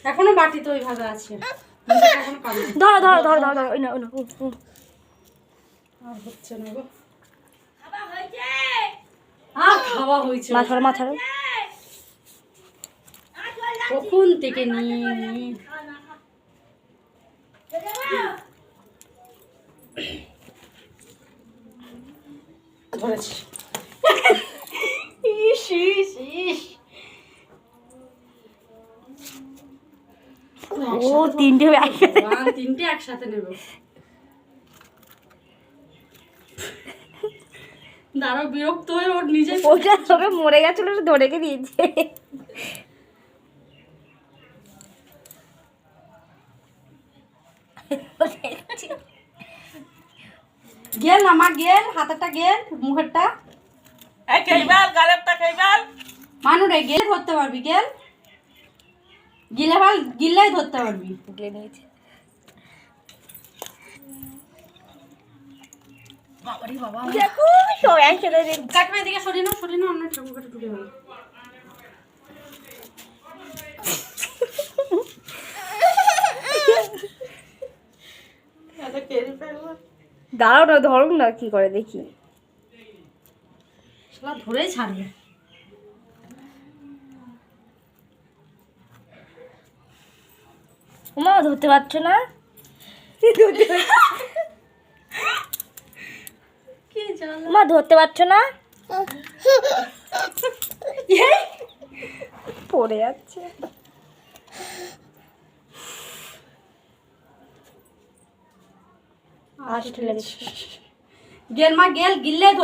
এখনো বাটি তো ওইভাবে আছে। ধরো ধরো ধরো ধরো ধরো, ওই না ওই না, আর হচ্ছে না গো। আর খাওয়া হয়েছে মাথার মাথার কখন থেকে নিয়ে ধরেছি। ইস ইস ইস। ও তিনটে তিনটে একসাথে নেব। দাঁড়াও, বিরক্ত হয়ে ওর নিজে ওটা সবে মরে গেছিল, ধরে রেখে দিয়েছে। গেল না মা, গেল হাতেরটা, গেল মুখেরটা। এই খাইবাল গালেরটা খাইবাল মানুরে গেলে ধরতে পারবি, গেল গিলে ভাল গিল্লাই ধরতে পারবি। গিলে নিয়েছে। বাবারে বাবা, দেখো সব একসাথে কাটবে এদিকে, সরিয়ে নাও সরিয়ে নাও, অন্য ঠাকুরটা ঢুকে গেল। দাঁড়াও না, ধরুন না কি করে দেখি। শালা ধরেই ছাড়বে। মা ধরতে পারছো না? কি জানো মা ধরতে পারছো না? পড়ে যাচ্ছে। গেল মা, গেল গিল্লাই